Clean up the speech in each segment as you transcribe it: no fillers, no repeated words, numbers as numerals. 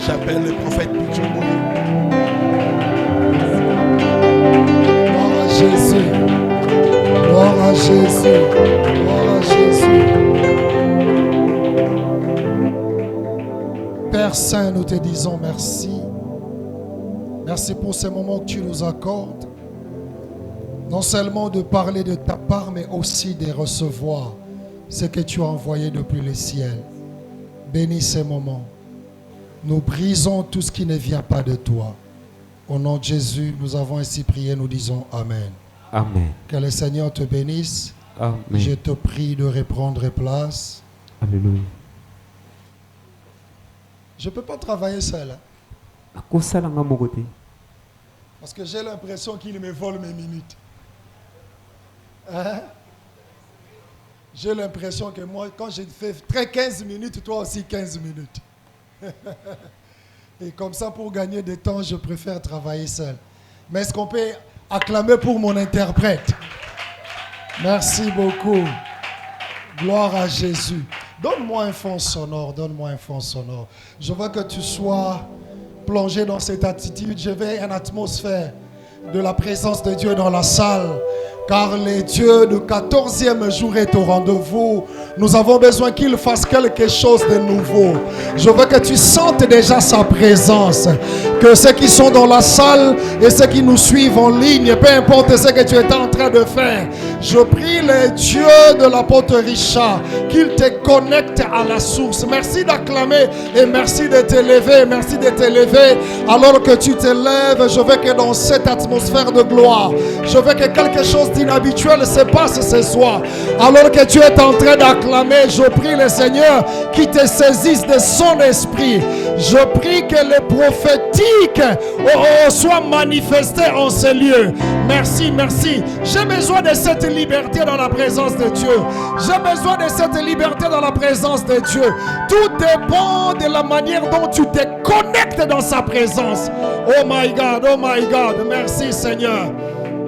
J'appelle le prophète Pichombo. Gloire à Jésus. Gloire à Jésus. Gloire à Jésus. Père Saint, nous te disons merci. Merci pour ces moments que tu nous accordes. Non seulement de parler de ta part, mais aussi de recevoir ce que tu as envoyé depuis le ciel. Bénis ces moments. Nous brisons tout ce qui ne vient pas de toi. Au nom de Jésus, nous avons ainsi prié, nous disons Amen. Amen. Que le Seigneur te bénisse. Amen. Je te prie de reprendre place. Alléluia. Je ne peux pas travailler seul. Hein, parce que j'ai l'impression qu'il me vole mes minutes. Hein? J'ai l'impression que moi, quand je fais 15 minutes, toi aussi 15 minutes. Et comme ça, pour gagner du temps, je préfère travailler seul. Mais est-ce qu'on peut acclamer pour mon interprète? Merci beaucoup. Gloire à Jésus. Donne-moi un fond sonore, donne-moi un fond sonore. Je veux que tu sois plongé dans cette attitude. Je veux une atmosphère de la présence de Dieu dans la salle. Car le Dieu du 14e jour est au rendez-vous. Nous avons besoin qu'il fasse quelque chose de nouveau. Je veux que tu sentes déjà sa présence. Que ceux qui sont dans la salle et ceux qui nous suivent en ligne, peu importe ce que tu es en train de faire, je prie le Dieu de l'apôtre Richard qu'il te connecte à la source. Merci d'acclamer et merci de te lever. Merci de te lever. Alors que tu te lèves, je veux que dans cette atmosphère de gloire, je veux que quelque chose d'inhabituel se passe ce soir. Alors que tu es en train d'acclamer, je prie le Seigneur qui te saisisse de son esprit. Je prie que le prophétique soit manifesté en ce lieu. Merci, merci. J'ai besoin de cette liberté dans la présence de Dieu. J'ai besoin de cette liberté dans la présence de Dieu. Tout dépend de la manière dont tu te connectes dans sa présence. Oh my God, merci Seigneur.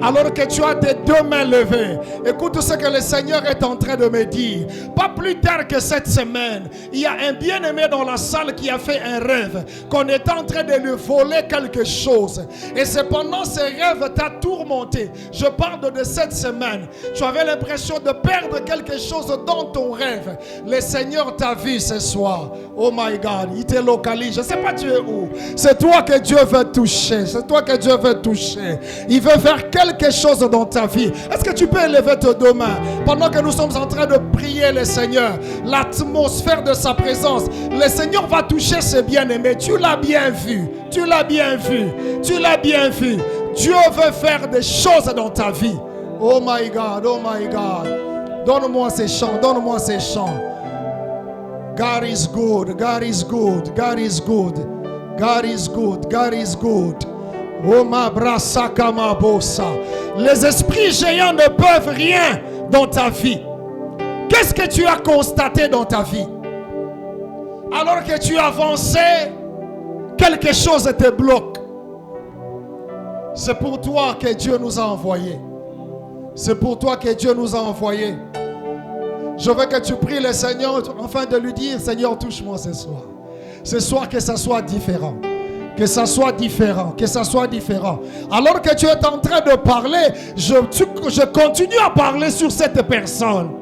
Alors que tu as tes deux mains levées, écoute ce que le Seigneur est en train de me dire. Pas plus tard que cette semaine, il y a un bien-aimé dans la salle qui a fait un rêve, qu'on est en train de lui voler quelque chose. Et c'est pendant ce rêve t'a tourmenté. Je parle de cette semaine. Tu avais l'impression de perdre quelque chose dans ton rêve. Le Seigneur t'a vu ce soir. Oh my God, il te localise. Je ne sais pas tu es où. C'est toi que Dieu veut toucher. C'est toi que Dieu veut toucher. Il veut faire quelque chose dans ta vie. Est-ce que tu peux élever tes deux mains pendant que nous sommes en train de prier le Seigneur? L'atmosphère de sa présence. Le Seigneur va toucher ses bien-aimés. Tu l'as bien vu. Tu l'as bien vu. Tu l'as bien vu. Dieu veut faire des choses dans ta vie. Oh my God, oh my God. Donne-moi ces chants, donne-moi ces chants. God is good, God is good, God is good. God is good, God is good. Oh ma brasaka ma bossa. Les esprits géants ne peuvent rien dans ta vie. Qu'est-ce que tu as constaté dans ta vie? Alors que tu avançais, quelque chose te bloque. C'est pour toi que Dieu nous a envoyés. C'est pour toi que Dieu nous a envoyés. Je veux que tu pries le Seigneur afin de lui dire: Seigneur, touche-moi ce soir. Ce soir, que ça soit différent. Que ça soit différent, que ça soit différent. Alors que tu es en train de parler, je continue à parler sur cette personne.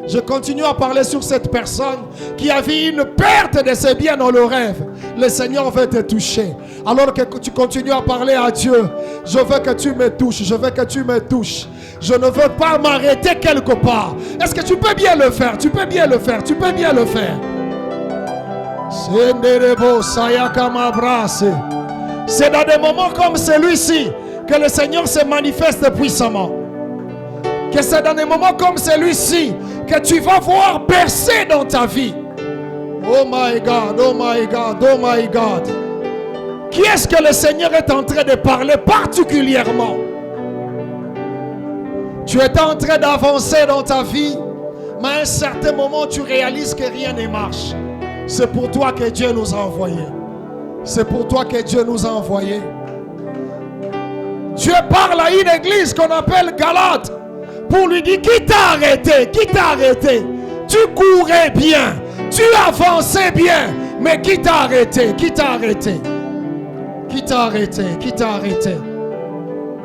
Je continue à parler sur cette personne qui a vu une perte de ses biens dans le rêve. Le Seigneur veut te toucher. Alors que tu continues à parler à Dieu, je veux que tu me touches, je veux que tu me touches. Je ne veux pas m'arrêter quelque part. Est-ce que tu peux bien le faire? Tu peux bien le faire, tu peux bien le faire. C'est dans des moments comme celui-ci que le Seigneur se manifeste puissamment. Que c'est dans des moments comme celui-ci que tu vas voir percer dans ta vie. Oh my God, oh my God, oh my God. Qui est-ce que le Seigneur est en train de parler particulièrement? Tu es en train d'avancer dans ta vie, mais à un certain moment tu réalises que rien ne marche. C'est pour toi que Dieu nous a envoyés. C'est pour toi que Dieu nous a envoyés. Dieu parle à une église qu'on appelle Galate pour lui dire: qui t'a arrêté? Qui t'a arrêté? Tu courais bien, tu avançais bien, Mais qui t'a arrêté? Qui t'a arrêté? Qui t'a arrêté? Qui t'a arrêté?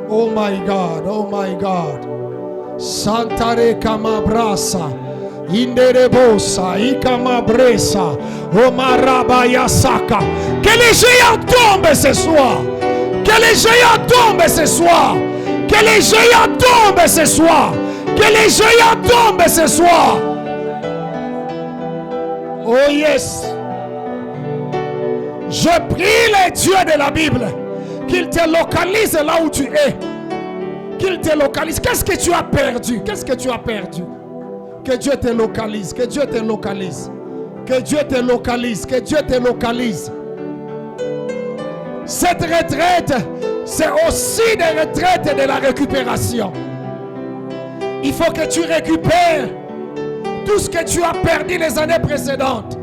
Oh my God, oh my God. Santare kamabrasa. Inderebosa, ikamabresa. Omarabayasaka. Que les géants tombent ce soir. Que les géants tombent ce soir. Que les géants tombent ce soir. Que les géants tombent ce soir. Oh yes. Je prie les dieux de la Bible qu'ils te localisent là où tu es. Qu'ils te localisent. Qu'est-ce que tu as perdu? Qu'est-ce que tu as perdu? Que Dieu te localise. Que Dieu te localise. Que Dieu te localise. Que Dieu te localise. Cette retraite, c'est aussi des retraites de la récupération. Il faut que tu récupères tout ce que tu as perdu les années précédentes.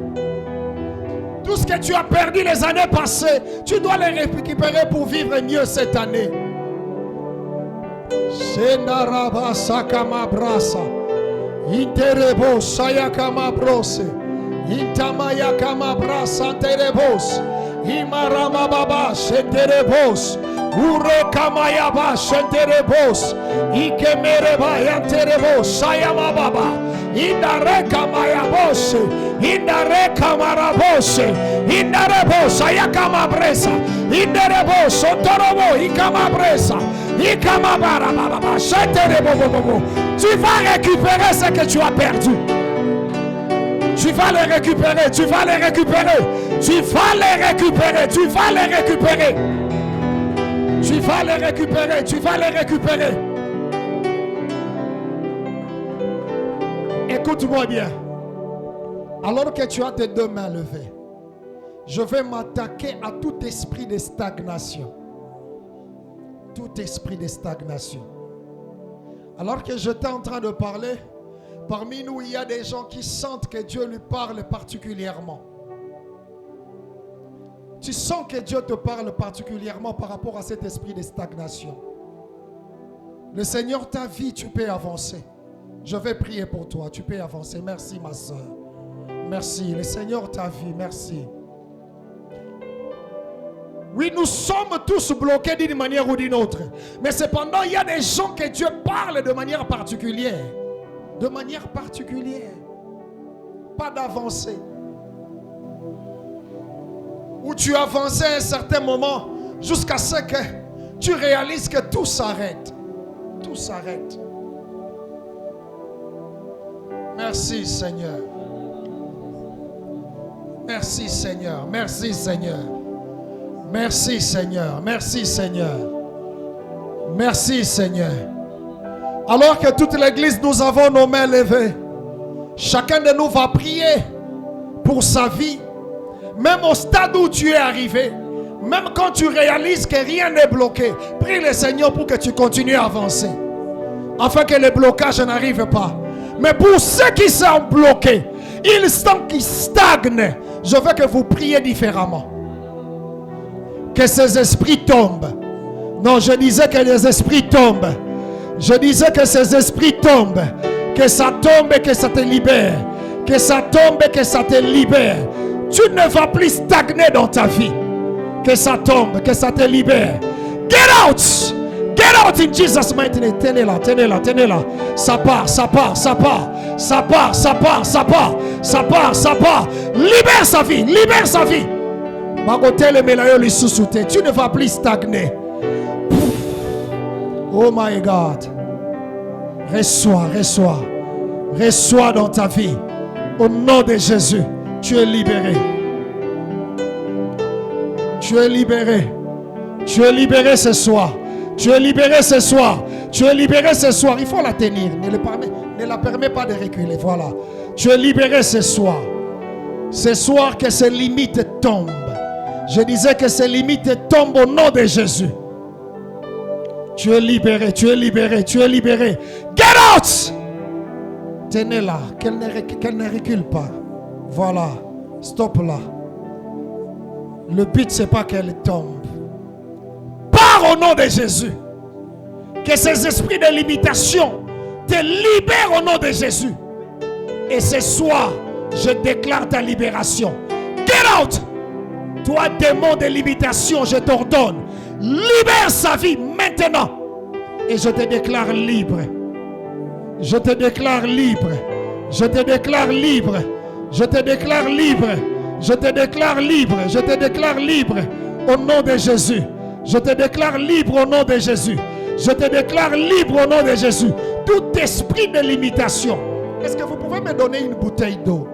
Tout ce que tu as perdu les années passées, tu dois les récupérer pour vivre mieux cette année. Shendaraba sakama brasa. Interebo sayakama brose. Intamaya kama brasa terebos. Imarama baba shenterebos. Ure kamaya ba shenterebos. Ikemereba yanterebos sayama baba. Indareka mayabose, indareka marabose, indarebosa yakamabresa, indarebosa torobo ikamabresa, ikamabara sheterebo. Tu vas récupérer ce que tu as perdu. Tu vas les récupérer, tu vas les récupérer, tu vas les récupérer, tu vas les récupérer. Tu vas les récupérer, tu vas les récupérer. Écoute-moi bien. Alors que tu as tes deux mains levées, je vais m'attaquer à tout esprit de stagnation. Tout esprit de stagnation. Alors que j'étais en train de parler, parmi nous, il y a des gens qui sentent que Dieu lui parle particulièrement. Tu sens que Dieu te parle particulièrement par rapport à cet esprit de stagnation. Le Seigneur t'a vu, tu peux avancer. Je vais prier pour toi. Tu peux avancer. Merci, ma soeur. Merci. Le Seigneur t'a vu. Merci. Oui, nous sommes tous bloqués d'une manière ou d'une autre. Mais cependant, il y a des gens que Dieu parle de manière particulière. De manière particulière. Pas d'avancée. Où tu avançais à un certain moment jusqu'à ce que tu réalises que tout s'arrête. Tout s'arrête. Merci Seigneur. Merci Seigneur. Merci Seigneur. Merci Seigneur. Merci Seigneur. Merci Seigneur. Alors que toute l'église, nous avons nos mains levées. Chacun de nous va prier pour sa vie. Même au stade où tu es arrivé. Même quand tu réalises que rien n'est bloqué. Prie le Seigneur pour que tu continues à avancer. Afin que le blocage n'arrive pas. Mais pour ceux qui sont bloqués, ils sentent qu'ils stagnent. Je veux que vous priez différemment. Que ces esprits tombent. Non, je disais que les esprits tombent. Je disais que ces esprits tombent. Que ça tombe et que ça te libère. Que ça tombe et que ça te libère. Tu ne vas plus stagner dans ta vie. Que ça tombe, que ça te libère. Get out! Get out in Jesus' mighty name. Tenez-la, tenez-la, tenez-la. Ça part, ça part, ça part. Ça part, ça part, ça part. Ça part, ça part. Libère sa vie, libère sa vie. Tu ne vas plus stagner. Oh my God. Reçois, reçois. Reçois dans ta vie. Au nom de Jésus, tu es libéré. Tu es libéré. Tu es libéré ce soir. Tu es libéré ce soir. Tu es libéré ce soir. Il faut la tenir. Ne la permets pas de reculer. Voilà. Tu es libéré ce soir. Ce soir que ces limites tombent. Je disais que ces limites tombent au nom de Jésus. Tu es libéré. Tu es libéré. Tu es libéré. Get out! Tenez-la. Qu'elle ne recule pas. Voilà. Stop là. Le but, c'est pas qu'elle tombe. Pars au nom de Jésus. Que ces esprits de limitation te libèrent au nom de Jésus. Et ce soir, je déclare ta libération. Get out. Toi, démon de limitation, je t'ordonne. Libère sa vie maintenant. Et je te déclare libre. Je te déclare libre. Je te déclare libre. Je te déclare libre. Je te déclare libre. Je te déclare libre. Au nom de Jésus. Je te déclare libre au nom de Jésus. Je te déclare libre au nom de Jésus. Tout esprit de limitation. Est-ce que vous pouvez me donner une bouteille d'eau?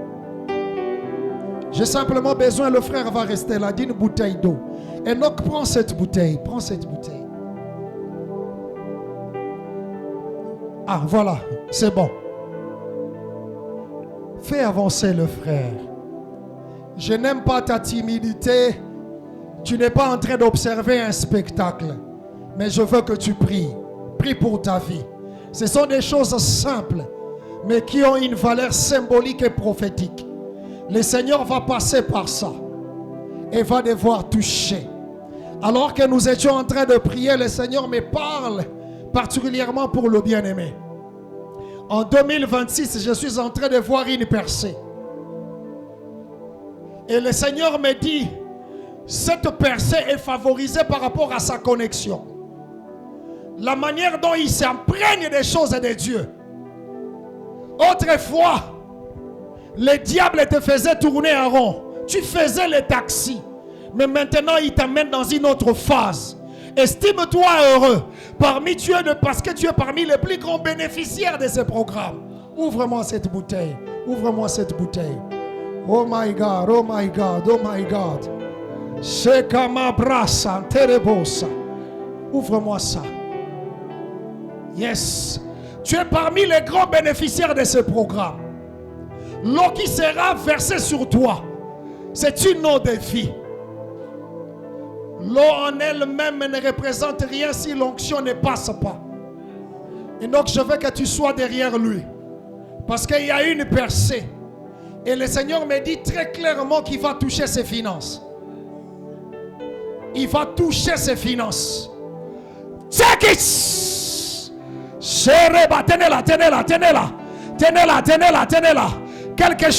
J'ai simplement besoin, le frère va rester là, d'une bouteille d'eau. Enoch, prends cette bouteille. Prends cette bouteille. Ah, voilà, c'est bon. Fais avancer le frère. Je n'aime pas ta timidité. Tu n'es pas en train d'observer un spectacle. Mais je veux que tu pries. Prie pour ta vie. Ce sont des choses simples, mais qui ont une valeur symbolique et prophétique. Le Seigneur va passer par ça et va devoir toucher. Alors que nous étions en train de prier, le Seigneur me parle particulièrement pour le bien-aimé. En 2026, je suis en train de voir une percée. Et le Seigneur me dit, cette percée est favorisée par rapport à sa connexion. La manière dont il s'imprègne des choses de Dieu. Autrefois, le diable te faisait tourner en rond. Tu faisais les taxis. Mais maintenant, il t'amène dans une autre phase. Estime-toi heureux parce que tu es parmi les plus grands bénéficiaires de ce programme. Ouvre-moi cette bouteille. Ouvre-moi cette bouteille. Oh my God, oh my God, oh my God. Ouvre-moi ça. Yes. Tu es parmi les grands bénéficiaires de ce programme. L'eau qui sera versée sur toi, c'est une eau de vie. L'eau en elle-même ne représente rien si l'onction ne passe pas. Et donc je veux que tu sois derrière lui. Parce qu'il y a une percée. Et le Seigneur me dit très clairement qu'il va toucher ses finances. Il va toucher ses finances. Check it! Tenez-la, tenez-la, tenez-la. Tenez-la, tenez-la, tenez-la. Quelque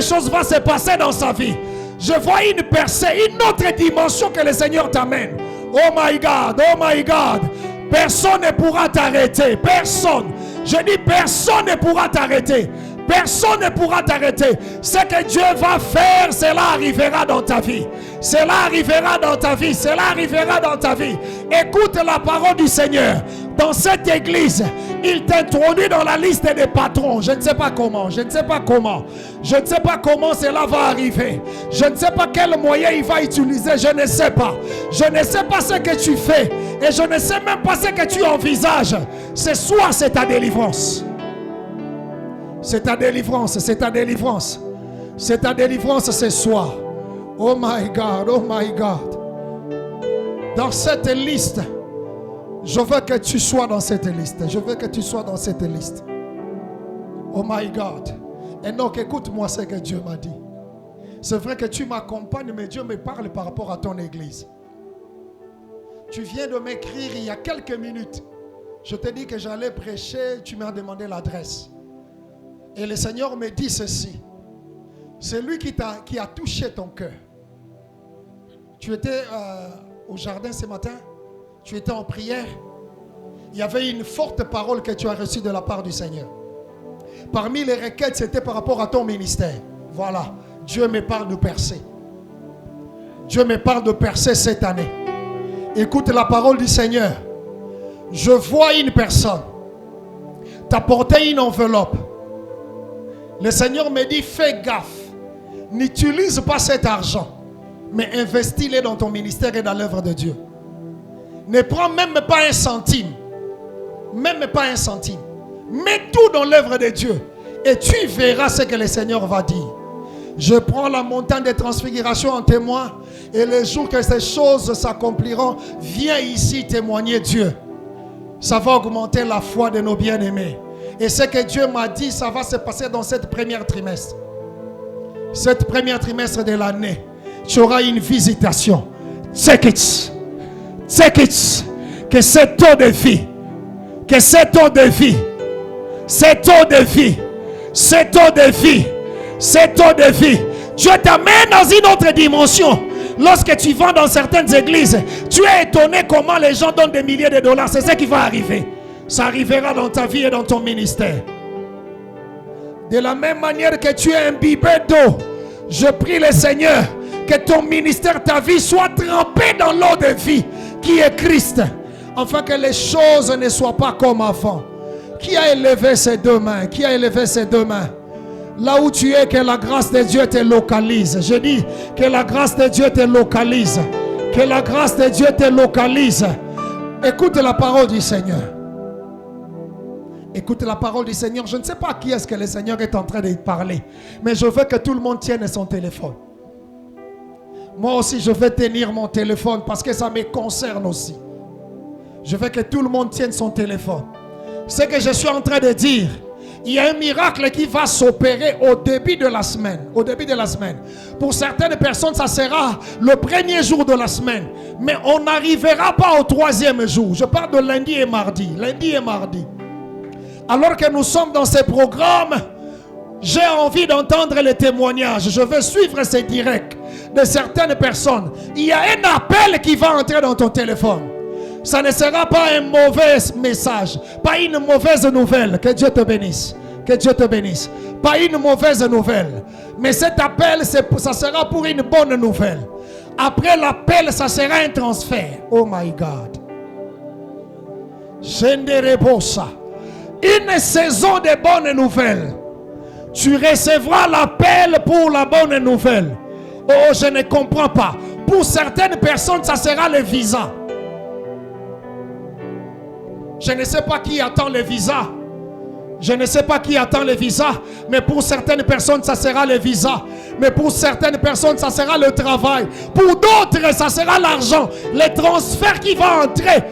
chose va se passer dans sa vie. Je vois une percée, une autre dimension que le Seigneur t'amène. Oh my God, oh my God. Personne ne pourra t'arrêter. Personne. Je dis personne ne pourra t'arrêter. Personne ne pourra t'arrêter. Ce que Dieu va faire, cela arrivera dans ta vie. Cela arrivera dans ta vie. Cela arrivera dans ta vie. Écoute la parole du Seigneur. Dans cette église, il t'introduit dans la liste des patrons. Je ne sais pas comment. Je ne sais pas comment. Je ne sais pas comment cela va arriver. Je ne sais pas quel moyen il va utiliser. Je ne sais pas. Je ne sais pas ce que tu fais. Et je ne sais même pas ce que tu envisages. Ce soir, c'est ta délivrance. C'est ta délivrance, c'est ta délivrance. C'est ta délivrance ce soir. Oh my God, oh my God. Dans cette liste, je veux que tu sois dans cette liste. Je veux que tu sois dans cette liste. Oh my God. Et donc écoute-moi ce que Dieu m'a dit. C'est vrai que tu m'accompagnes, mais Dieu me parle par rapport à ton église. Tu viens de m'écrire il y a quelques minutes. Je t'ai dit que j'allais prêcher, tu m'as demandé l'adresse. Et le Seigneur me dit ceci. C'est lui qui a touché ton cœur. Tu étais au jardin ce matin. Tu étais en prière. Il y avait une forte parole que tu as reçue de la part du Seigneur. Parmi les requêtes, c'était par rapport à ton ministère. Voilà. Dieu me parle de percer. Dieu me parle de percer cette année. Écoute la parole du Seigneur. Je vois une personne t'apporter une enveloppe. Le Seigneur me dit, fais gaffe. N'utilise pas cet argent, mais investis-le dans ton ministère et dans l'œuvre de Dieu. Ne prends même pas un centime. Même pas un centime. Mets tout dans l'œuvre de Dieu. Et tu verras ce que le Seigneur va dire. Je prends la montagne de transfiguration en témoin. Et le jour que ces choses s'accompliront, viens ici témoigner Dieu. Ça va augmenter la foi de nos bien-aimés. Et ce que Dieu m'a dit, ça va se passer dans cette première trimestre. Cette première trimestre de l'année, tu auras une visitation. Check it. Check it. Que cette eau de vie, que cette eau de vie, cette eau de vie, cette eau de vie, cette eau de vie Dieu t'amène dans une autre dimension. Lorsque tu vas dans certaines églises, tu es étonné comment les gens donnent des milliers de dollars. C'est ce qui va arriver. Ça arrivera dans ta vie et dans ton ministère. De la même manière que tu es imbibé d'eau, je prie le Seigneur que ton ministère, ta vie soit trempée dans l'eau de vie qui est Christ, afin que les choses ne soient pas comme avant. Qui a élevé ses deux mains? Qui a élevé ses deux mains? Là où tu es, que la grâce de Dieu te localise. Je dis que la grâce de Dieu te localise. Que la grâce de Dieu te localise. Écoute la parole du Seigneur. Écoute la parole du Seigneur. Je ne sais pas à qui est-ce que le Seigneur est en train de parler, mais je veux que tout le monde tienne son téléphone. Moi aussi, je vais tenir mon téléphone parce que ça me concerne aussi. Je veux que tout le monde tienne son téléphone. Ce que je suis en train de dire, il y a un miracle qui va s'opérer au début de la semaine. Au début de la semaine. Pour certaines personnes, ça sera le premier jour de la semaine. Mais on n'arrivera pas au troisième jour. Je parle de lundi et mardi. Lundi et mardi. Alors que nous sommes dans ces programmes, j'ai envie d'entendre les témoignages. Je veux suivre ces directs de certaines personnes. Il y a un appel qui va entrer dans ton téléphone. Ça ne sera pas un mauvais message, pas une mauvaise nouvelle. Que Dieu te bénisse. Que Dieu te bénisse. Pas une mauvaise nouvelle. Mais cet appel, ça sera pour une bonne nouvelle. Après l'appel, ça sera un transfert. Oh my God. Une saison de bonnes nouvelles. Tu recevras l'appel pour la bonne nouvelle. Oh, je ne comprends pas. Pour certaines personnes, ça sera le visa. Je ne sais pas qui attend le visa. Je ne sais pas qui attend le visa. Mais pour certaines personnes, ça sera le visa. Mais pour certaines personnes, ça sera le travail. Pour d'autres, ça sera l'argent. Le transfert qui va entrer.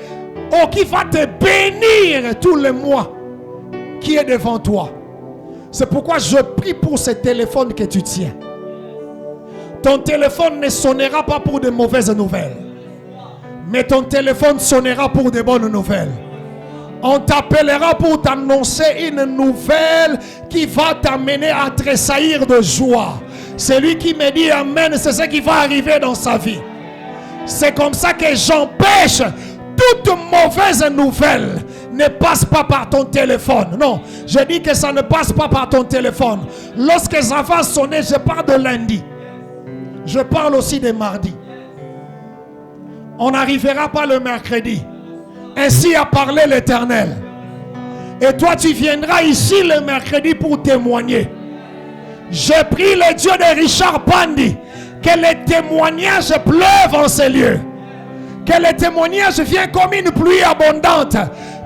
Oh, qui va te bénir tous les mois. Qui est devant toi. C'est pourquoi je prie pour ce téléphone que tu tiens. Ton téléphone ne sonnera pas pour de mauvaises nouvelles. Mais ton téléphone sonnera pour de bonnes nouvelles. On t'appellera pour t'annoncer une nouvelle qui va t'amener à tressaillir de joie. Celui qui me dit Amen, c'est ce qui va arriver dans sa vie. C'est comme ça que j'empêche toute mauvaise nouvelle ne passe pas par ton téléphone. Non, je dis que ça ne passe pas par ton téléphone. Lorsque ça va sonner, je parle de lundi. Je parle aussi de mardi. On n'arrivera pas le mercredi. Ainsi a parlé l'Éternel. Et toi, tu viendras ici le mercredi pour témoigner. Je prie le Dieu de Richard Pandi que les témoignages pleuvent en ces lieux. Que les témoignages viennent comme une pluie abondante.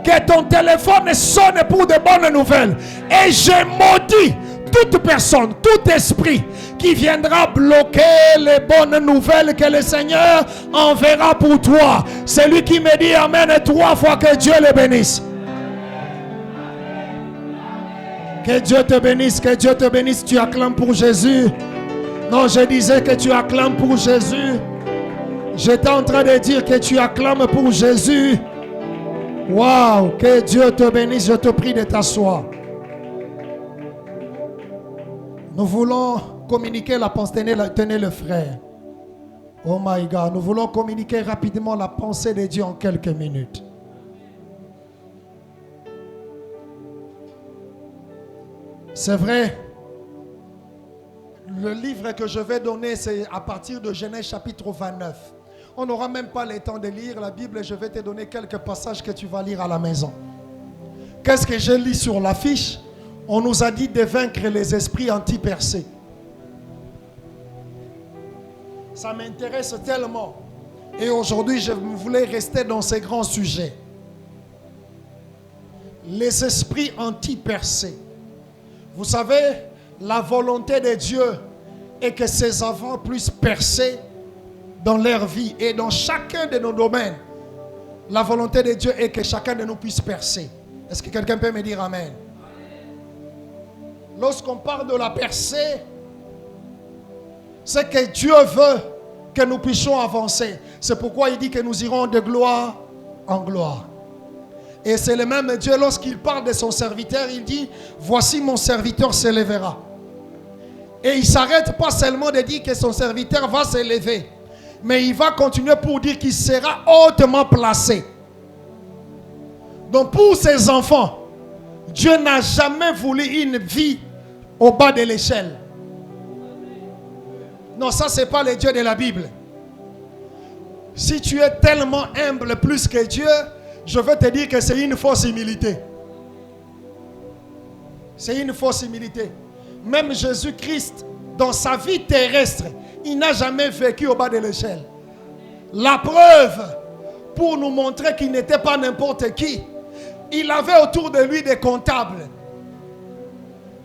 Que ton téléphone sonne pour de bonnes nouvelles. Et je maudis toute personne, tout esprit qui viendra bloquer les bonnes nouvelles que le Seigneur enverra pour toi. Celui qui me dit Amen 3 fois, que Dieu le bénisse. Que Dieu te bénisse, que Dieu te bénisse. Tu acclames pour Jésus. Non, je disais que tu acclames pour Jésus. J'étais en train de dire que tu acclames pour Jésus. Waouh, que Dieu te bénisse. Je te prie de t'asseoir. Nous voulons communiquer la pensée, tenez le frère. Oh my God, nous voulons communiquer rapidement la pensée de Dieu en quelques minutes. C'est vrai, le livre que je vais donner, c'est à partir de Genèse chapitre 29. On n'aura même pas le temps de lire la Bible. Je vais te donner quelques passages que tu vas lire à la maison. Qu'est-ce que je lis sur l'affiche? On nous a dit de vaincre les esprits anti-percés. Ça m'intéresse tellement. Et aujourd'hui, je voulais rester dans ces grands sujets. Les esprits anti-percés. Vous savez, la volonté de Dieu est que ses enfants puissent percer dans leur vie et dans chacun de nos domaines. La volonté de Dieu est que chacun de nous puisse percer. Est-ce que quelqu'un peut me dire Amen? Lorsqu'on parle de la percée, c'est que Dieu veut que nous puissions avancer. C'est pourquoi il dit que nous irons de gloire en gloire. Et c'est le même Dieu, lorsqu'il parle de son serviteur, il dit, voici mon serviteur s'élèvera. Et il ne s'arrête pas seulement de dire que son serviteur va s'élever, mais il va continuer pour dire qu'il sera hautement placé. Donc pour ses enfants, Dieu n'a jamais voulu une vie au bas de l'échelle. Non, ça c'est pas le Dieu de la Bible. Si tu es tellement humble plus que Dieu, je veux te dire que c'est une fausse humilité. C'est une fausse humilité. Même Jésus-Christ, dans sa vie terrestre, il n'a jamais vécu au bas de l'échelle. La preuve, pour nous montrer qu'il n'était pas n'importe qui, il avait autour de lui des comptables.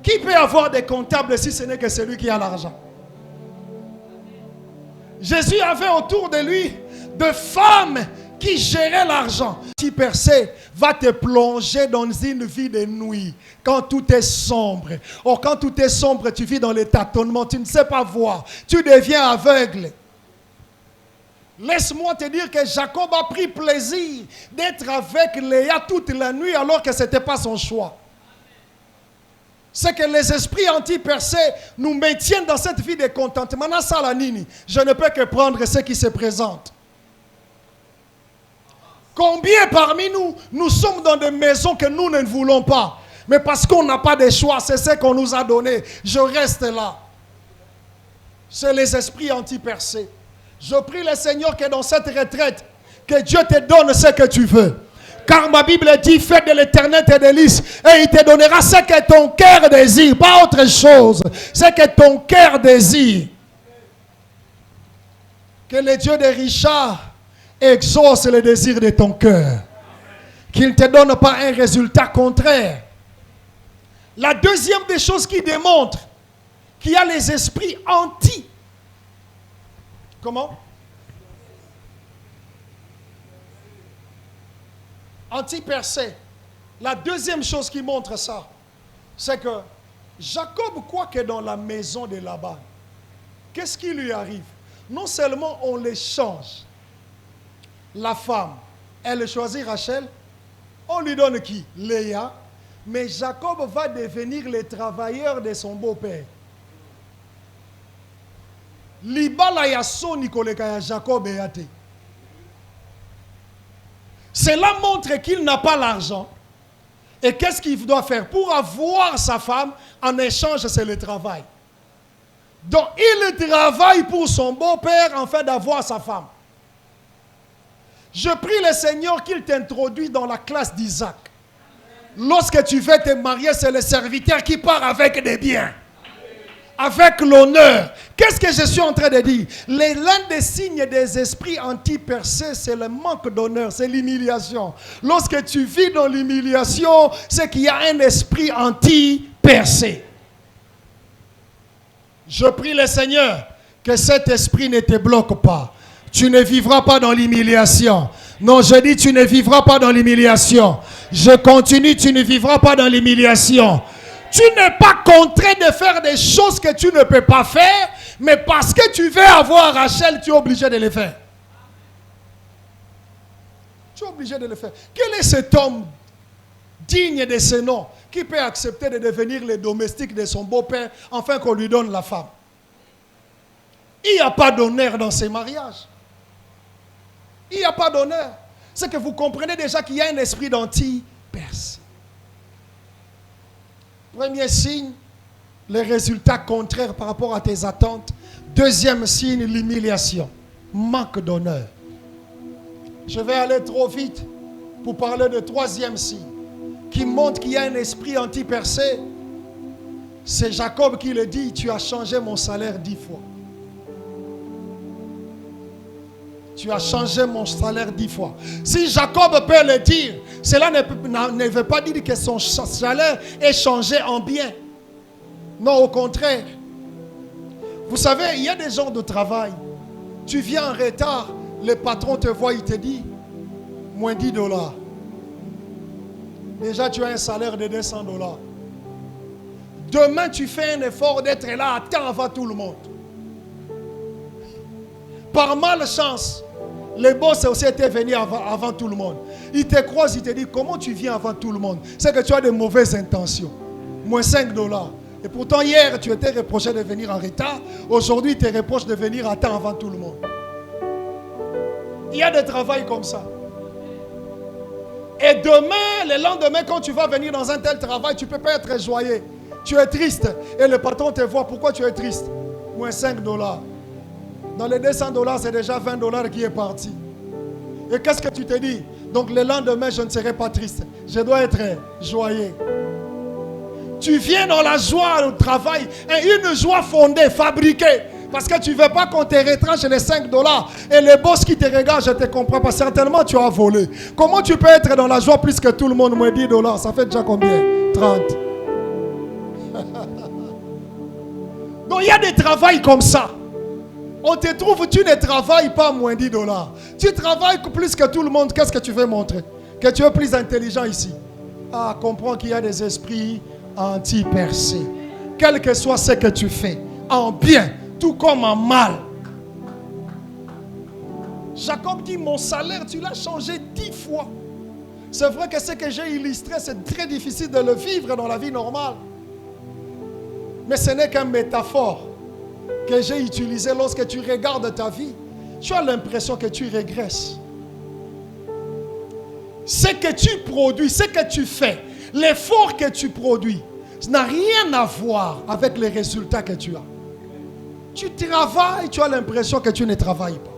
Qui peut avoir des comptables si ce n'est que celui qui a l'argent? Jésus avait autour de lui de femmes qui géraient l'argent. Si percé va te plonger dans une vie de nuit quand tout est sombre. Or quand tout est sombre, tu vis dans les tâtonnements, tu ne sais pas voir, tu deviens aveugle. Laisse-moi te dire que Jacob a pris plaisir d'être avec Léa toute la nuit alors que ce n'était pas son choix. C'est que les esprits anti-percés nous maintiennent dans cette vie de contentement. Je ne peux que prendre ce qui se présente. Combien parmi nous, nous sommes dans des maisons que nous ne voulons pas. Mais parce qu'on n'a pas de choix, c'est ce qu'on nous a donné. Je reste là. C'est les esprits anti-percés. Je prie le Seigneur que dans cette retraite, que Dieu te donne ce que tu veux. Car ma Bible dit, fais de l'Éternel tes délices et il te donnera ce que ton cœur désire, pas autre chose. Ce que ton cœur désire. Que le Dieu de Richard exauce le désir de ton cœur. Qu'il ne te donne pas un résultat contraire. La deuxième des choses qui démontre qu'il y a les esprits anti. Comment? Anti-percé. La deuxième chose qui montre ça, c'est que Jacob, quoique dans la maison de Laban, qu'est-ce qui lui arrive? Non seulement on l'échange, la femme, elle choisit Rachel, on lui donne qui? Léa, mais Jacob va devenir le travailleur de son beau-père. Libala ya soni koleka ya Jacob et Ate. Cela montre qu'il n'a pas l'argent. Et qu'est-ce qu'il doit faire? Pour avoir sa femme, en échange, c'est le travail. Donc, il travaille pour son beau-père en fait d'avoir sa femme. Je prie le Seigneur qu'il t'introduise dans la classe d'Isaac. Lorsque tu veux te marier, c'est le serviteur qui part avec des biens. Avec l'honneur. Qu'est-ce que je suis en train de dire? L'un des signes des esprits anti-percés, c'est le manque d'honneur, c'est l'humiliation. Lorsque tu vis dans l'humiliation, c'est qu'il y a un esprit anti-percé. Je prie le Seigneur que cet esprit ne te bloque pas. Tu ne vivras pas dans l'humiliation. Non, je dis tu ne vivras pas dans l'humiliation. Je continue, tu ne vivras pas dans l'humiliation. Tu n'es pas contraint de faire des choses que tu ne peux pas faire, mais parce que tu veux avoir Rachel, tu es obligé de le faire. Tu es obligé de le faire. Quel est cet homme digne de ce nom qui peut accepter de devenir le domestique de son beau-père afin qu'on lui donne la femme? Il n'y a pas d'honneur dans ces mariages. Il n'y a pas d'honneur. C'est que vous comprenez déjà qu'il y a un esprit d'anti-percé. Premier signe, les résultats contraires par rapport à tes attentes. Deuxième signe, l'humiliation. Manque d'honneur. Je vais aller trop vite pour parler de troisième signe qui montre qu'il y a un esprit anti-percé. C'est Jacob qui le dit, tu as changé mon salaire 10 fois. Tu as changé mon salaire 10 fois. Si Jacob peut le dire, cela ne veut pas dire que son salaire est changé en bien. Non, au contraire. Vous savez, il y a des gens de travail. Tu viens en retard, le patron te voit, il te dit, moins $10. Déjà, tu as un salaire de $200. Demain, tu fais un effort d'être là à temps avant tout le monde. Par malchance, le boss aussi était venu avant tout le monde. Il te croise, il te dit, comment tu viens avant tout le monde? C'est que tu as de mauvaises intentions. Moins $5. Et pourtant, hier, tu étais reproché de venir en retard. Aujourd'hui, tu te reproches de venir à temps avant tout le monde. Il y a des travails comme ça. Et demain, le lendemain, quand tu vas venir dans un tel travail, tu ne peux pas être joyeux. Tu es triste. Et le patron te voit. Pourquoi tu es triste? Moins $5. Dans les $200, c'est déjà $20 qui est parti. Et qu'est-ce que tu te dis? Donc le lendemain, je ne serai pas triste. Je dois être joyeux. Tu viens dans la joie au travail. Et une joie fondée, fabriquée. Parce que tu ne veux pas qu'on te retranche les $5. Et le boss qui te regarde, je ne te comprends pas. Certainement, tu as volé. Comment tu peux être dans la joie plus que tout le monde? Moins $10. Ça fait déjà combien? 30. Donc il y a des travails comme ça. On te trouve, tu ne travailles pas moins $10. Tu travailles plus que tout le monde. Qu'est-ce que tu veux montrer? Que tu es plus intelligent ici. Ah, comprends qu'il y a des esprits anti-percés. Quel que soit ce que tu fais, en bien, tout comme en mal. Jacob dit, mon salaire, tu l'as changé 10 fois. C'est vrai que ce que j'ai illustré, c'est très difficile de le vivre dans la vie normale. Mais ce n'est qu'une métaphore que j'ai utilisée. Lorsque tu regardes ta vie, tu as l'impression que tu régresses. Ce que tu produis, ce que tu fais, l'effort que tu produis, ça n'a rien à voir avec les résultats que tu as. Tu travailles, tu as l'impression que tu ne travailles pas.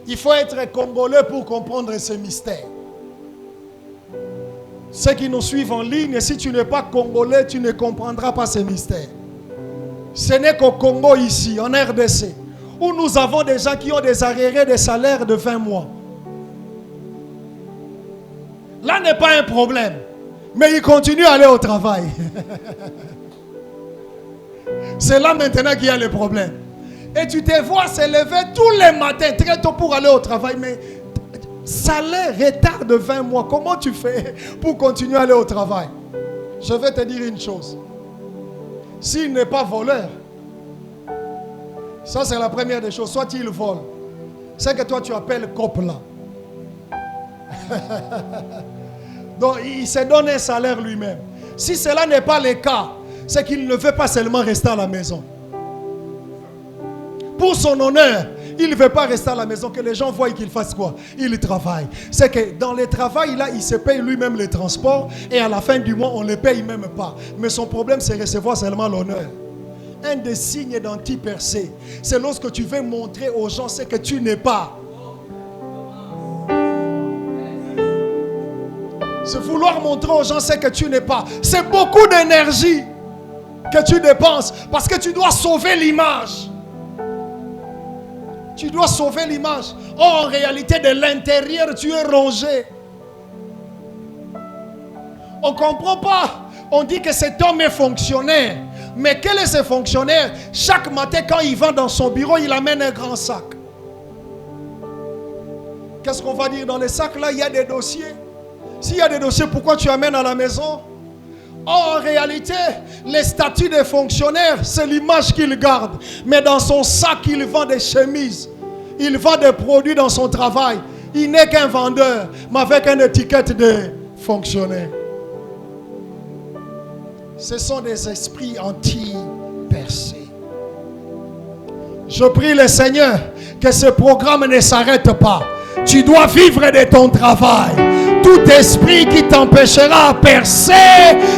Il faut être congolais pour comprendre ce mystère. Ceux qui nous suivent en ligne, si tu n'es pas congolais, tu ne comprendras pas ce mystère. Ce n'est qu'au Congo ici, en RDC, où nous avons des gens qui ont des arriérés de salaire de 20 mois. Là n'est pas un problème. Mais ils continuent à aller au travail. C'est là maintenant qu'il y a le problème. Et tu te vois se lever tous les matins très tôt pour aller au travail. Mais salaire, retard de 20 mois. Comment tu fais pour continuer à aller au travail? Je vais te dire une chose. S'il n'est pas voleur, ça c'est la première des choses. Soit il vole. C'est que toi tu appelles copla. Donc il se donne un salaire lui-même. Si cela n'est pas le cas, c'est qu'il ne veut pas seulement rester à la maison. Pour son honneur, il ne veut pas rester à la maison, que les gens voient qu'il fasse quoi? Il travaille. C'est que dans le travail, là, il se paye lui-même les transports et à la fin du mois, on ne le paye même pas. Mais son problème, c'est recevoir seulement l'honneur. Un des signes d'anti-percé, c'est lorsque tu veux montrer aux gens ce que tu n'es pas. C'est vouloir montrer aux gens ce que tu n'es pas. C'est beaucoup d'énergie que tu dépenses parce que tu dois sauver l'image. Tu dois sauver l'image. Or, en réalité, de l'intérieur, tu es rongé. On ne comprend pas. On dit que cet homme est fonctionnaire. Mais quel est ce fonctionnaire? Chaque matin, quand il va dans son bureau, il amène un grand sac. Qu'est-ce qu'on va dire dans les sacs? Là, il y a des dossiers. S'il y a des dossiers, pourquoi tu amènes à la maison? Or, en réalité, les statuts des fonctionnaires, c'est l'image qu'il garde. Mais dans son sac, il vend des chemises. Il vend des produits dans son travail. Il n'est qu'un vendeur, mais avec une étiquette de fonctionnaire. Ce sont des esprits anti-percés. Je prie le Seigneur que ce programme ne s'arrête pas. Tu dois vivre de ton travail. Tout esprit qui t'empêchera de percer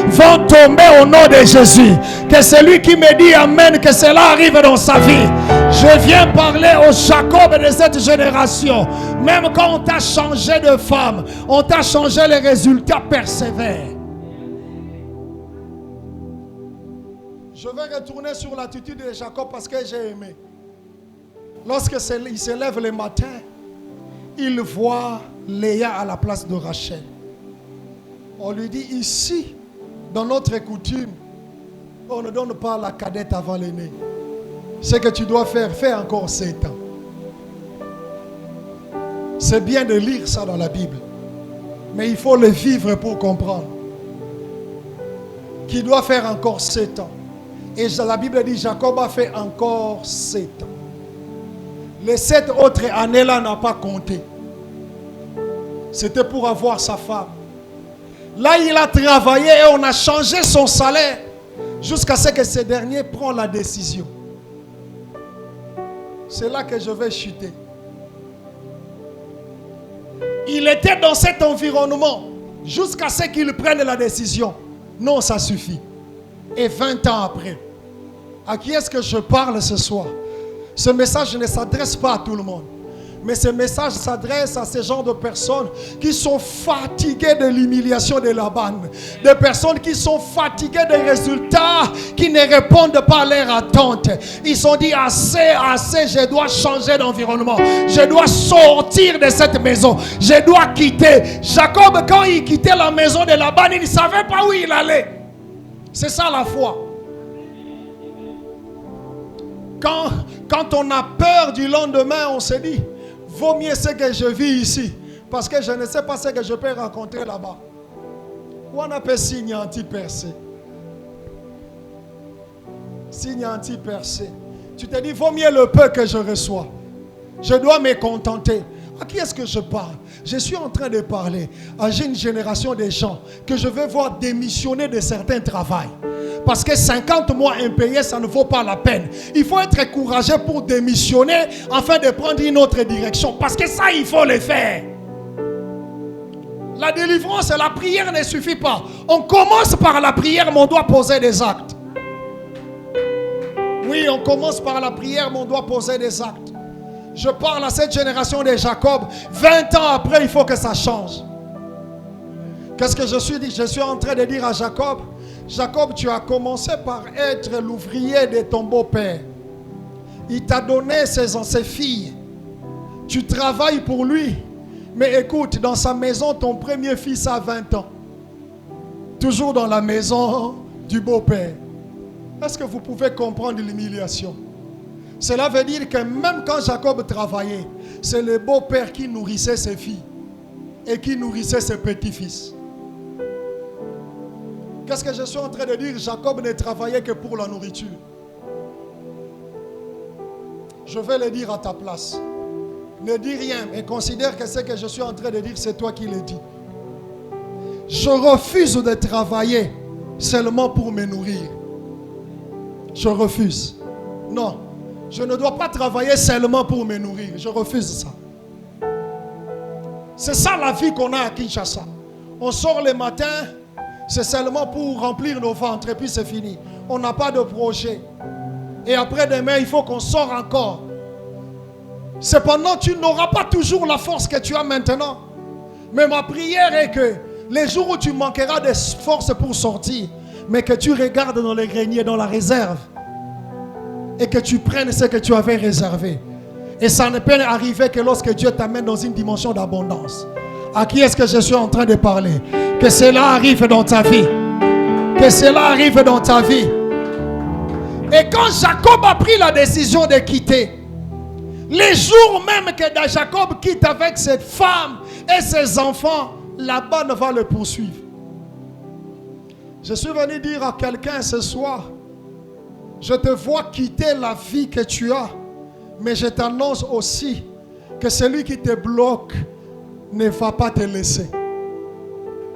va tomber au nom de Jésus. Que celui qui me dit Amen, que cela arrive dans sa vie. Je viens parler au Jacob de cette génération. Même quand on t'a changé de femme, on t'a changé, les résultats persévèrent. Je vais retourner sur l'attitude de Jacob parce que j'ai aimé. Lorsqu'il se lève le matin, il voit Léa à la place de Rachel. On lui dit ici, dans notre coutume, on ne donne pas la cadette avant l'aîné. Ce que tu dois faire, fais encore 7 ans. C'est bien de lire ça dans la Bible, mais il faut le vivre pour comprendre. Qui doit faire encore 7 ans. Et la Bible dit Jacob a fait encore 7 ans. Les 7 autres années-là n'a pas compté. C'était pour avoir sa femme. Là, il a travaillé et on a changé son salaire. jusqu'à ce que ce dernier prenne la décision. C'est là que je vais chuter. Il était dans cet environnement jusqu'à ce qu'il prenne la décision. Non, ça suffit. Et 20 ans après, à qui est-ce que je parle ce soir? Ce message ne s'adresse pas à tout le monde. Mais ce message s'adresse à ces genres de personnes qui sont fatiguées de l'humiliation de Laban. Des personnes qui sont fatiguées des résultats, qui ne répondent pas à leurs attentes. Ils se sont dit, assez, je dois changer d'environnement. Je dois sortir de cette maison. Je dois quitter. Jacob, quand il quittait la maison de Laban, il ne savait pas où il allait. C'est ça la foi. Quand on a peur du lendemain, on se dit, vaut mieux ce que je vis ici, parce que je ne sais pas ce que je peux rencontrer là-bas. Ou on appelle signe anti-percé. Signe anti-percé. Tu te dis, vaut mieux le peu que je reçois. Je dois me contenter. À qui est-ce que je parle? Je suis en train de parler à une génération de gens que je vais voir démissionner de certains travails. Parce que 50 mois impayés, ça ne vaut pas la peine. Il faut être courageux pour démissionner afin de prendre une autre direction. Parce que ça, il faut le faire. La délivrance et la prière ne suffit pas. On commence par la prière, mais on doit poser des actes. Oui, on commence par la prière, mais on doit poser des actes. Je parle à cette génération de Jacob. 20 ans après, il faut que ça change. Qu'est-ce que je suis dit? Je suis en train de dire à Jacob, Jacob, tu as commencé par être l'ouvrier de ton beau-père. Il t'a donné ses filles. Tu travailles pour lui. Mais écoute, dans sa maison, ton premier fils a 20 ans. Toujours dans la maison du beau-père. Est-ce que vous pouvez comprendre l'humiliation? Cela veut dire que même quand Jacob travaillait, c'est le beau-père qui nourrissait ses filles et qui nourrissait ses petits-fils. Qu'est-ce que je suis en train de dire? Jacob ne travaillait que pour la nourriture. Je vais le dire à ta place. Ne dis rien, mais considère que ce que je suis en train de dire, c'est toi qui le dis. Je refuse de travailler seulement pour me nourrir. Je refuse. Non, je ne dois pas travailler seulement pour me nourrir. Je refuse ça. C'est ça la vie qu'on a à Kinshasa. On sort le matin, c'est seulement pour remplir nos ventres et puis c'est fini. On n'a pas de projet. Et après demain, il faut qu'on sorte encore. Cependant, tu n'auras pas toujours la force que tu as maintenant. Mais ma prière est que les jours où tu manqueras de force pour sortir, mais que tu regardes dans les greniers, dans la réserve, et que tu prennes ce que tu avais réservé. Et ça ne peut arriver que lorsque Dieu t'amène dans une dimension d'abondance. À qui est-ce que je suis en train de parler? Que cela arrive dans ta vie. Que cela arrive dans ta vie. Et quand Jacob a pris la décision de quitter, les jours même que Jacob quitte avec cette femme et ses enfants, Laban va le poursuivre. Je suis venu dire à quelqu'un ce soir, je te vois quitter la vie que tu as, mais je t'annonce aussi que celui qui te bloque ne va pas te laisser.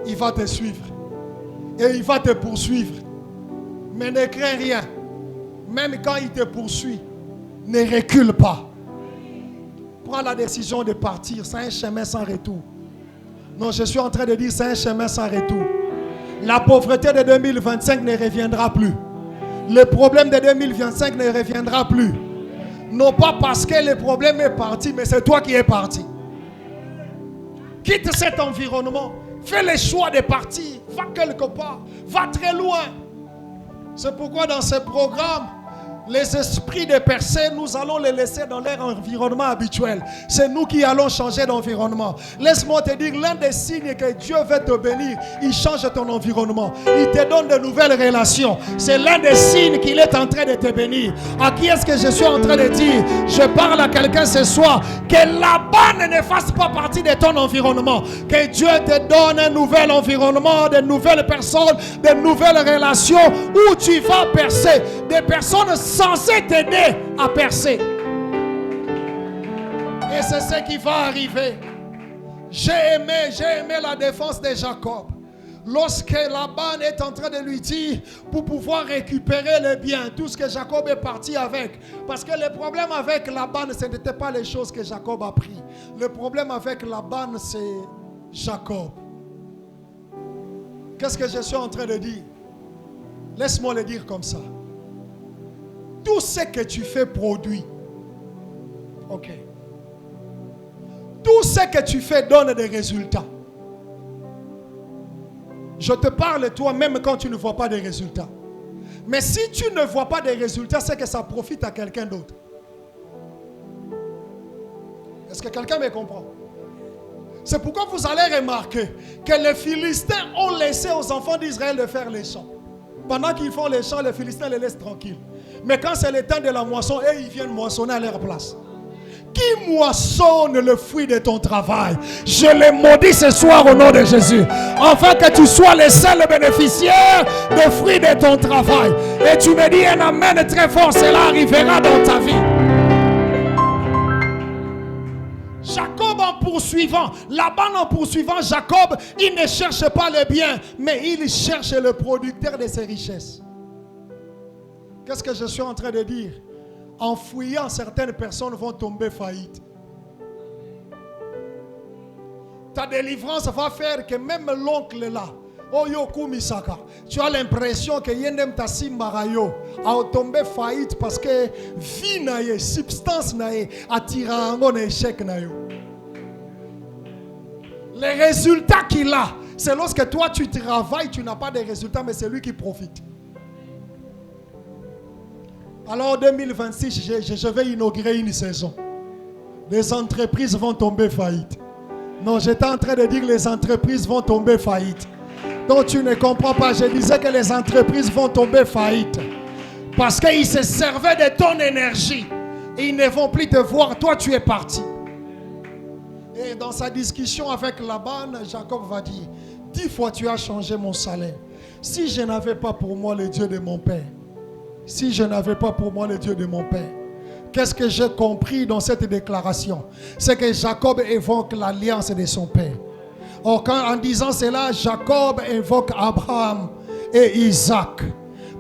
Il va te suivre. Et il va te poursuivre. Mais ne crains rien. Même quand il te poursuit, ne recule pas. Prends la décision de partir. C'est un chemin sans retour. Non, je suis en train de dire c'est un chemin sans retour. La pauvreté de 2025 ne reviendra plus. Le problème de 2025 ne reviendra plus. Non pas parce que le problème est parti, mais c'est toi qui es parti. Quitte cet environnement. Fais le choix de partir. Va quelque part. Va très loin. C'est pourquoi dans ce programme, les esprits de percée, nous allons les laisser dans leur environnement habituel. C'est nous qui allons changer d'environnement. Laisse-moi te dire, l'un des signes que Dieu veut te bénir, il change ton environnement. Il te donne de nouvelles relations. C'est l'un des signes qu'il est en train de te bénir. À qui est-ce que je suis en train de dire? Je parle à quelqu'un ce soir. Que Laban ne fasse pas partie de ton environnement. Que Dieu te donne un nouvel environnement, de nouvelles personnes, de nouvelles relations où tu vas percer. Des personnes censé t'aider à percer. Et c'est ce qui va arriver. J'ai aimé la défense de Jacob. Lorsque Laban est en train de lui dire pour pouvoir récupérer les biens, tout ce que Jacob est parti avec. Parce que le problème avec Laban, ce n'était pas les choses que Jacob a pris. Le problème avec Laban, c'est Jacob. Qu'est-ce que je suis en train de dire? Laisse-moi le dire comme ça. Tout ce que tu fais produit. Ok. Tout ce que tu fais donne des résultats. Je te parle toi même quand tu ne vois pas des résultats. Mais si tu ne vois pas des résultats, c'est que ça profite à quelqu'un d'autre. Est-ce que quelqu'un me comprend? C'est pourquoi vous allez remarquer que les Philistins ont laissé aux enfants d'Israël de faire les champs. Pendant qu'ils font les champs, les Philistins les laissent tranquilles. Mais quand c'est le temps de la moisson, eux, ils viennent moissonner à leur place. Qui moissonne le fruit de ton travail? Je le maudis ce soir au nom de Jésus. Afin que tu sois le seul bénéficiaire des fruits de ton travail. Et tu me dis un amen très fort, cela arrivera dans ta vie. Jacob en poursuivant, Laban en poursuivant Jacob, il ne cherche pas le bien, mais il cherche le producteur de ses richesses. Qu'est-ce que je suis en train de dire? En fouillant, certaines personnes vont tomber faillite. Ta délivrance va faire que même l'oncle là, Oyoku Misaka, tu as l'impression que Yendem Tassimbarayo a tombé faillite parce que vie naye, substance naye, attira un échec nayo. Les résultats qu'il a, c'est lorsque toi tu travailles, tu n'as pas de résultats, mais c'est lui qui profite. Alors en 2026, je vais inaugurer une saison. Les entreprises vont tomber faillite. Non, j'étais en train de dire que les entreprises vont tomber faillite. Donc tu ne comprends pas. Je disais que les entreprises vont tomber faillite. Parce qu'ils se servaient de ton énergie. Et ils ne vont plus te voir. Toi, tu es parti. Et dans sa discussion avec Laban, Jacob va dire, 10 fois tu as changé mon salaire. Si je n'avais pas pour moi le Dieu de mon père, si je n'avais pas pour moi le Dieu de mon père, qu'est-ce que j'ai compris dans cette déclaration? C'est que Jacob évoque l'alliance de son père. Or, en disant cela, Jacob invoque Abraham et Isaac.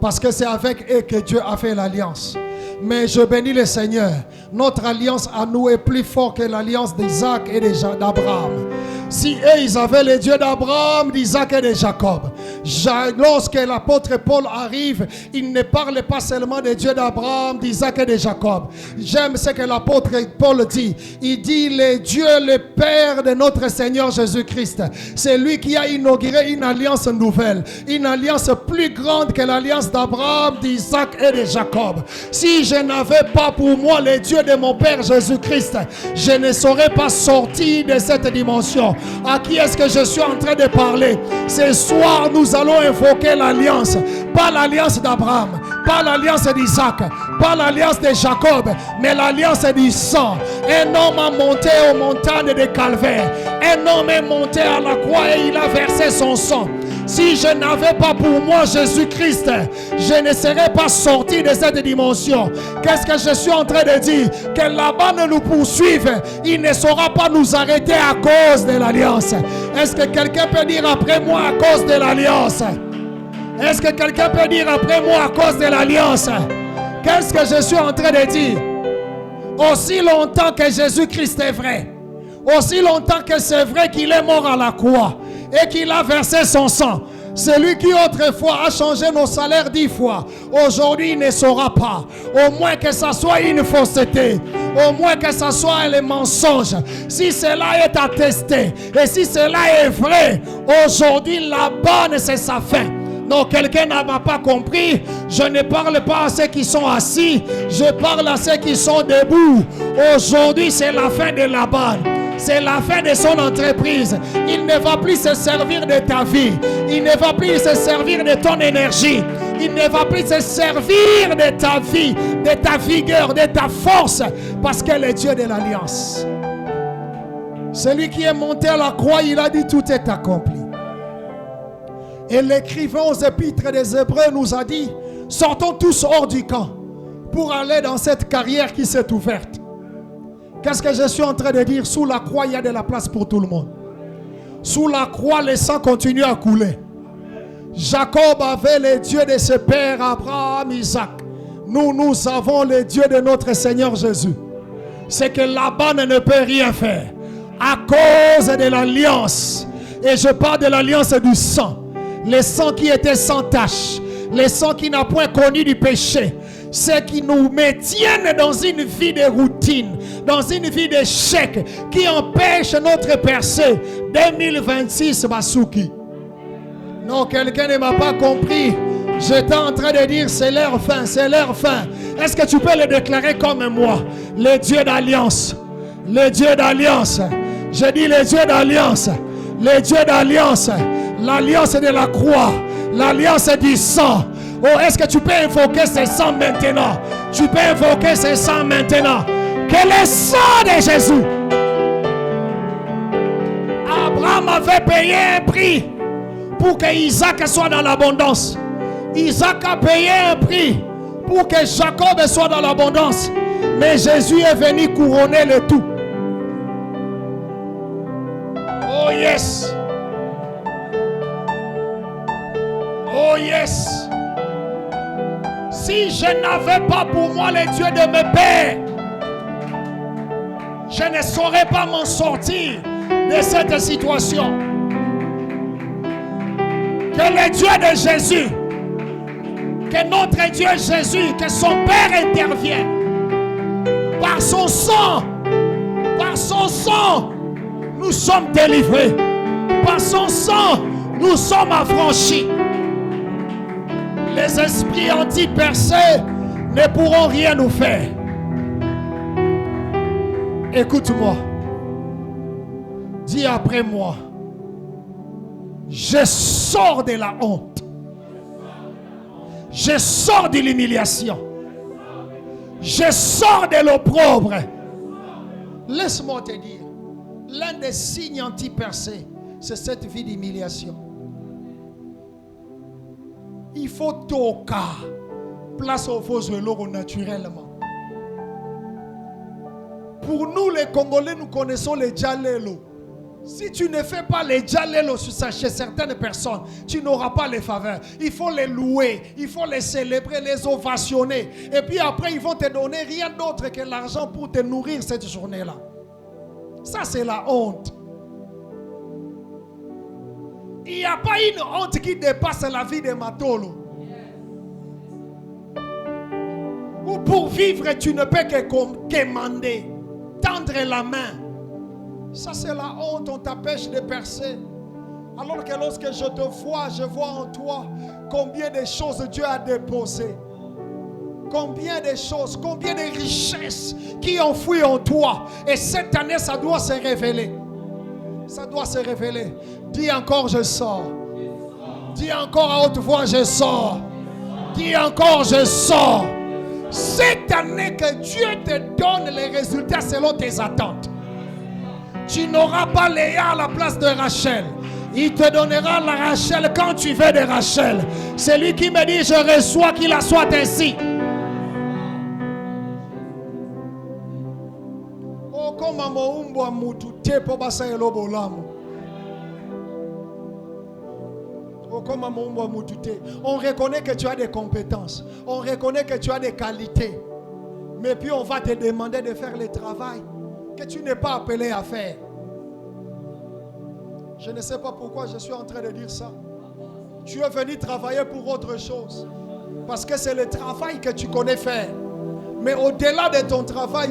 Parce que c'est avec eux que Dieu a fait l'alliance. Mais je bénis le Seigneur. Notre alliance à nous est plus forte que l'alliance d'Isaac et d'Abraham. Si eux, ils avaient le Dieu d'Abraham, d'Isaac et de Jacob. Lorsque l'apôtre Paul arrive, il ne parle pas seulement de Dieu d'Abraham, d'Isaac et de Jacob. J'aime ce que l'apôtre Paul dit. Il dit, le Dieu, le Père de notre Seigneur Jésus-Christ. C'est lui qui a inauguré une alliance nouvelle. Une alliance plus grande que l'alliance d'Abraham, d'Isaac et de Jacob. Si je n'avais pas pour moi le Dieu de mon Père Jésus-Christ, je ne serais pas sorti de cette dimension. À qui est-ce que je suis en train de parler? Ce soir, nous allons invoquer l'alliance. Pas l'alliance d'Abraham, pas l'alliance d'Isaac, pas l'alliance de Jacob, mais l'alliance du sang. Un homme a monté aux montagnes de Calvaire. Un homme est monté à la croix et il a versé son sang. Si je n'avais pas pour moi Jésus-Christ, je ne serais pas sorti de cette dimension. Qu'est-ce que je suis en train de dire? Que Laban nous poursuive, il ne saura pas nous arrêter à cause de l'alliance. Est-ce que quelqu'un peut dire après moi à cause de l'alliance? Est-ce que quelqu'un peut dire après moi à cause de l'alliance? Qu'est-ce que je suis en train de dire? Aussi longtemps que Jésus-Christ est vrai, aussi longtemps que c'est vrai qu'il est mort à la croix et qu'il a versé son sang, celui qui autrefois a changé nos salaires 10 fois, aujourd'hui il ne saura pas. Au moins que ça soit une fausseté, au moins que ça soit les mensonges. Si cela est attesté et si cela est vrai, aujourd'hui la bonne c'est sa fin. Non, quelqu'un n'a pas compris. Je ne parle pas à ceux qui sont assis, je parle à ceux qui sont debout. Aujourd'hui c'est la fin de Laban. C'est la fin de son entreprise. Il ne va plus se servir de ta vie. Il ne va plus se servir de ton énergie. Il ne va plus se servir de ta vie, de ta vigueur, de ta force. Parce que le Dieu de l'alliance, celui qui est monté à la croix, il a dit tout est accompli. Et l'écrivain aux épîtres des Hébreux nous a dit, sortons tous hors du camp pour aller dans cette carrière qui s'est ouverte. Qu'est-ce que je suis en train de dire? Sous la croix, il y a de la place pour tout le monde. Sous la croix, le sang continue à couler. Jacob avait le Dieu de ses pères, Abraham, Isaac. Nous avons le Dieu de notre Seigneur Jésus. C'est que Laban ne peut rien faire à cause de l'alliance. Et je parle de l'alliance du sang. Le sang qui était sans tache. Le sang qui n'a point connu du péché. Ce qui nous maintiennent dans une vie de routine, dans une vie d'échec, qui empêche notre percée. 2026, Masuki. Non, quelqu'un ne m'a pas compris. J'étais en train de dire c'est leur fin, c'est leur fin. Est-ce que tu peux le déclarer comme moi? Le Dieu d'alliance. Le Dieu d'alliance. Je dis le Dieu d'alliance. Le Dieu d'alliance. L'alliance de la croix. L'alliance du sang. Oh, est-ce que tu peux invoquer ce sang maintenant? Tu peux invoquer ce sang maintenant. Que le sang de Jésus. Abraham avait payé un prix pour que Isaac soit dans l'abondance. Isaac a payé un prix pour que Jacob soit dans l'abondance. Mais Jésus est venu couronner le tout. Oh yes. Oh yes. Si je n'avais pas pour moi les dieux de mes pères, je ne saurais pas m'en sortir de cette situation. Que le Dieu de Jésus, que notre Dieu Jésus, que son Père intervienne. Par son sang, nous sommes délivrés. Par son sang, nous sommes affranchis. Les esprits anti-percés ne pourront rien nous faire. Écoute-moi. Dis après moi. Je sors de la honte. Je sors de l'humiliation. Je sors de l'opprobre. Laisse-moi te dire, l'un des signes anti-percés, c'est cette vie d'humiliation. Il faut toquer. Place au faux l'eau naturellement. Pour nous les Congolais, nous connaissons les djalelo. Si tu ne fais pas les djalelo chez certaines personnes, tu n'auras pas les faveurs. Il faut les louer, il faut les célébrer, les ovationner. Et puis après, ils vont te donner rien d'autre que l'argent pour te nourrir cette journée-là. Ça, c'est la honte. Il n'y a pas une honte qui dépasse la vie de Matolo. Ou pour vivre, tu ne peux que commander, tendre la main. Ça, c'est la honte, on t'empêche de percer. Alors que lorsque je te vois, je vois en toi combien de choses Dieu a déposées. Combien de choses, combien de richesses qui ont fui en toi. Et cette année, ça doit se révéler. Ça doit se révéler. Dis encore, je sors. Dis encore à haute voix, je sors. Dis encore, je sors. Cette année que Dieu te donne les résultats selon tes attentes. Tu n'auras pas Léa à la place de Rachel. Il te donnera la Rachel quand tu veux de Rachel. C'est lui qui me dit, je reçois qu'il la soit ainsi. Oh, comme on reconnaît que tu as des compétences. On reconnaît que tu as des qualités. Mais puis on va te demander de faire le travail que tu n'es pas appelé à faire. Je ne sais pas pourquoi je suis en train de dire ça. Tu es venu travailler pour autre chose. Parce que c'est le travail que tu connais faire. Mais au-delà de ton travail,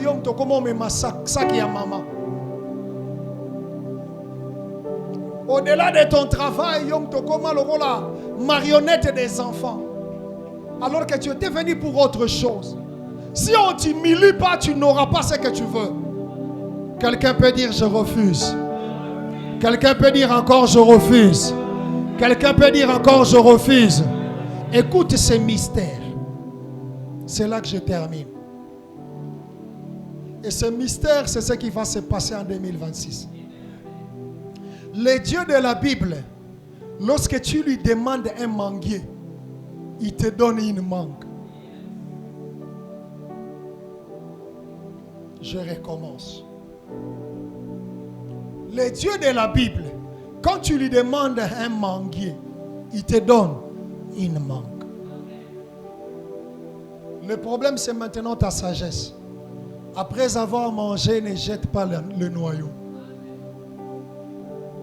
au-delà de ton travail, la marionnette des enfants. Alors que tu étais venu pour autre chose. Si on ne t'humilie pas, tu n'auras pas ce que tu veux. Quelqu'un peut dire je refuse. Quelqu'un peut dire encore je refuse. Quelqu'un peut dire encore je refuse. Écoute ces mystères. C'est là que je termine. Et ce mystère, c'est ce qui va se passer en 2026. Le Dieu de la Bible, lorsque tu lui demandes un manguier, il te donne une mangue. Je recommence. Le Dieu de la Bible, quand tu lui demandes un manguier, il te donne, il ne manque. Le problème, c'est maintenant ta sagesse. Après avoir mangé, ne jette pas le noyau.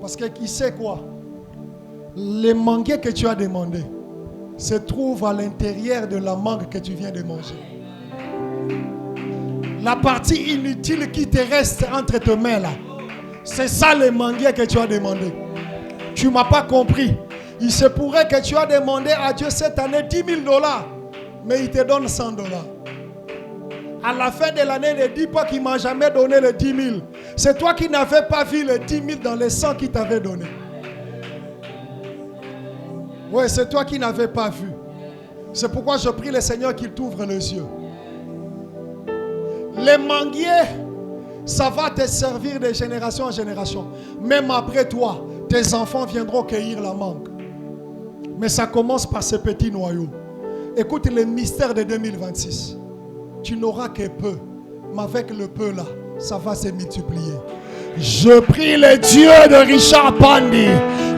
Parce que qui sait quoi? Les manguiers que tu as demandé se trouvent à l'intérieur de la mangue que tu viens de manger. La partie inutile qui te reste entre tes mains là, c'est ça les manguiers que tu as demandé. Tu ne m'as pas compris. Il se pourrait que tu as demandé à Dieu cette année $10 000, mais il te donne $100. À la fin de l'année, ne dis pas qu'il ne m'a jamais donné les 10 000. C'est toi qui n'avais pas vu les 10 000 dans les 100 qu'il t'avait donné. Oui, c'est toi qui n'avais pas vu. C'est pourquoi je prie le Seigneur qu'il t'ouvre les yeux. Les manguiers, ça va te servir de génération en génération. Même après toi, tes enfants viendront cueillir la mangue. Mais ça commence par ces petits noyaux. Écoute le mystère de 2026. Tu n'auras que peu. Mais avec le peu là, ça va se multiplier. Je prie le Dieu de Richard Pandi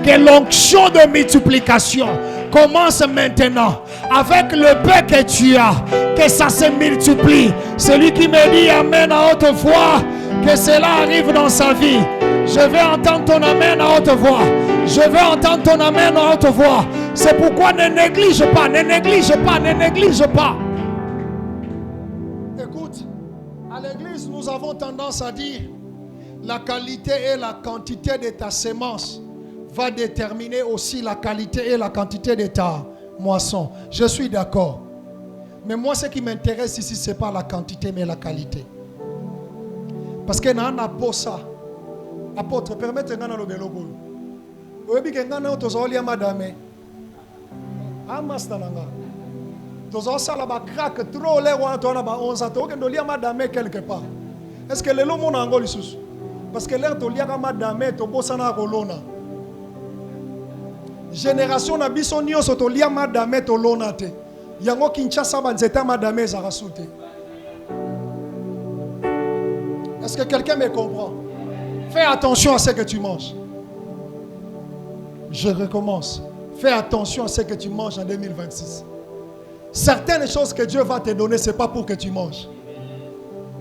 que l'onction de multiplication commence maintenant. Avec le peu que tu as, que ça se multiplie. Celui qui me dit amen à haute voix, que cela arrive dans sa vie. Je vais entendre ton amen à haute voix. Je vais entendre ton amen à haute voix. C'est pourquoi ne néglige pas, ne néglige pas, ne néglige pas. Écoute, à l'église, nous avons tendance à dire la qualité et la quantité de ta sémence va déterminer aussi la qualité et la quantité de ta moisson. Je suis d'accord. Mais moi, ce qui m'intéresse ici, ce n'est pas la quantité, mais la qualité. Parce que dans un apôtre, permettez-moi de le logo. Vous savez que nous avons madame. Quelque part. Est-ce que les lomo n'ont pas sous? Parce que l'air de liaga madame to bosana rolona. Génération na biso nyonso to lia madame to lona te. Yango Kinshasa banzeta madame za rasute. Est-ce que quelqu'un me comprend? Fais attention à ce que tu manges. Je recommence. Fais attention à ce que tu manges en 2026. Certaines choses que Dieu va te donner, ce n'est pas pour que tu manges.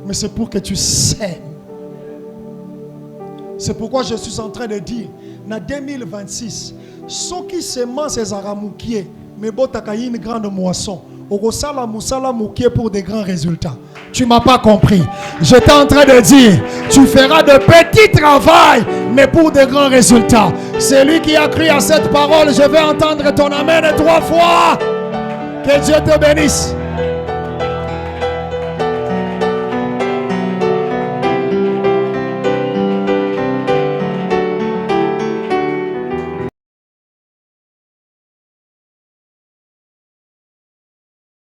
Mais c'est pour que tu sèmes. C'est pourquoi je suis en train de dire, en 2026, ceux qui sèment ces aramoukiers, mais botaka une grande moisson. Orosala musala moukier pour des grands résultats. Tu ne m'as pas compris. J'étais en train de dire, tu feras de petits travaux, mais pour de grands résultats. Celui qui a cru à cette parole, je vais entendre ton amen 3 fois. Que Dieu te bénisse.